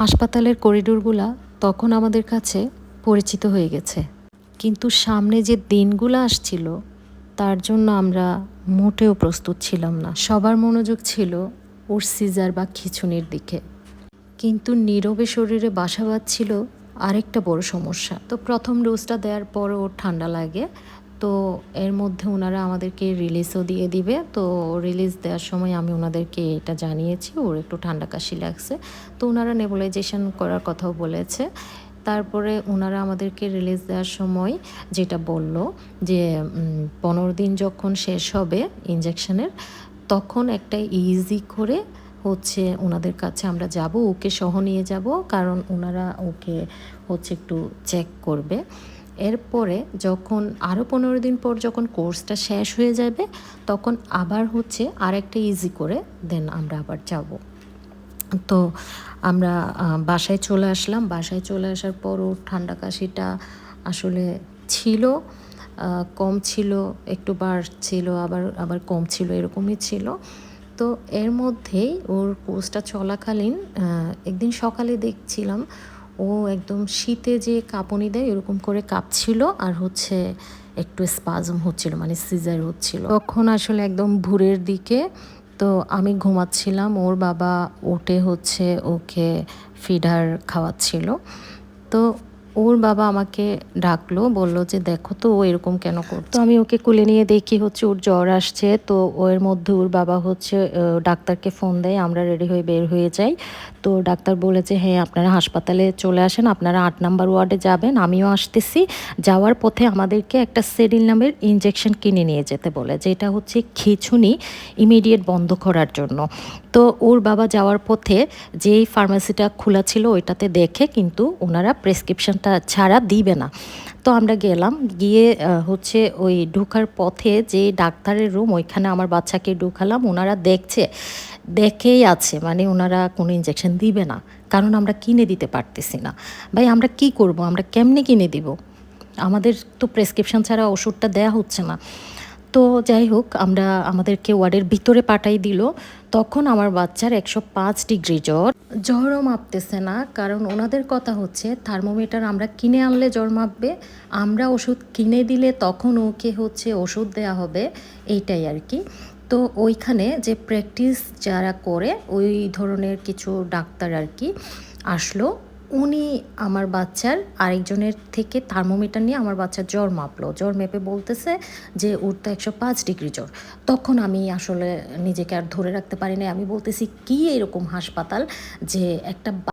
হাসপাতালের করিডোরগুলা তখন আমাদের কাছে পরিচিত হয়ে গেছে, কিন্তু সামনে যে দিনগুলো আসছিল তার জন্য আমরা মোটেও প্রস্তুত ছিলাম না। সবার মনোযোগ ছিল ওর সিজার বা খিঁচুনির দিকে, কিন্তু নীরবে শরীরে বাসা বাঁধছিল আরেকটা বড় সমস্যা। তো প্রথম ডোজটা দেওয়ার পর ওর ঠান্ডা লাগে, তো এর মধ্যে ওনারা আমাদেরকে রিলিজও দিয়ে দিবে। তো রিলিজ দেওয়ার সময় আমি ওনাদেরকে এটা জানিয়েছি ওর একটু ঠান্ডা কাশি লাগছে, তো ওনারা নেবুলাইজেশন করার কথাও বলেছে। তারপরে ওনারা আমাদেরকে রিলিজ দেওয়ার সময় যেটা বলল যে 15 দিন যখন শেষ হবে ইঞ্জেকশনের, তখন একটা ইজি করে হচ্ছে ওনাদের কাছে আমরা যাব, ওকে সহ নিয়ে যাব, কারণ ওনারা ওকে হচ্ছে একটু চেক করবে। এরপরে যখন আরও 15 দিন পর যখন কোর্সটা শেষ হয়ে যাবে, তখন আবার হচ্ছে আরেকটা ইজি করে দেন আমরা আবার যাব। তো আমরা বাসায় চলে আসলাম। বাসায় চলে আসার পর ওর ঠান্ডা কাশিটা আসলে ছিল, কম ছিল, একটু বাড়ছিল, আবার আবার কম ছিল, এরকমই ছিল। তো এর মধ্যেই ওর কোর্সটা চলাকালীন একদিন সকালে দেখছিলাম ও একদম শীতে যে কাঁপুনি দেয় এরকম করে কাঁপছিল, আর হচ্ছে একটু স্পাজম হচ্ছিল, মানে সিজার হচ্ছিল। তখন আসলে একদম ভোরের দিকে, তো আমি ঘুমাচ্ছিলাম, ওর বাবা উঠে হচ্ছে ওকে ফিডার খাওয়াচ্ছিল। তো ওর বাবা আমাকে ডাকলো, বলল যে দেখো তো ও এরকম কেন করতো। আমি ওকে কোলে নিয়ে দেখি হচ্ছে ওর জ্বর আসছে। তো ওর মধ্যে ওর বাবা হচ্ছে ডাক্তারকে ফোন দেয়, আমরা রেডি হয়ে বের হয়ে যাই। তো ডাক্তার বলেছে হ্যাঁ আপনারা হাসপাতালে চলে আসেন, আপনারা 8 নাম্বার ওয়ার্ডে যাবেন, আমিও আসতেছি। যাওয়ার পথে আমাদেরকে একটা সেরিল নামের ইনজেকশন কিনে নিয়ে যেতে বলে, যেটা হচ্ছে খিঁচুনি ইমিডিয়েট বন্ধ করার জন্য। তো ওর বাবা যাওয়ার পথে যেই ফার্মেসিটা খোলা ছিল ওইটাতে দেখে, কিন্তু ওনারা প্রেসক্রিপশনটা ছাড়া দিবে না। তো আমরা গেলাম, গিয়ে হচ্ছে ওই ঢোকার পথে যে ডাক্তারের রুম, ওইখানে আমার বাচ্চাকে ঢুকালাম। ওনারা দেখেই আছে, মানে ওনারা কোনো ইনজেকশন দিবে না, কারণ আমরা কিনে দিতে পারতেছি না। ভাই আমরা কি করব, আমরা কেমনে কিনে দিব, আমাদের তো প্রেসক্রিপশন ছাড়া ওষুধটা দেয়া হচ্ছে না। তো যাই হোক, আমাদেরকে ওয়ার্ডের ভিতরে পাঠাই দিল। তখন আমার বাচ্চার 105 ডিগ্রি জ্বর, জ্বরও মাপতেছে না, কারণ ওনাদের কথা হচ্ছে থার্মোমিটার আমরা কিনে আনলে জ্বর মাপবে, আমরা ওষুধ কিনে দিলে তখন ওকে হচ্ছে ওষুধ দেওয়া হবে, এইটাই আর কি। তো ওইখানে যে প্র্যাকটিস যারা করে ওই ধরনের কিছু ডাক্তার আর কি আসলো। উনি আমার বাচ্চার আরেকজনের থেকে থার্মোমিটার নিয়ে আমার বাচ্চার জ্বর মাপলো, জ্বর মেপে বলতেছে যে ওর তো 105 ডিগ্রি জ্বর। তখন আমি আসলে নিজেকে আর ধরে রাখতে পারি না, আমি বলতেছি কি এরকম হাসপাতাল যে একটা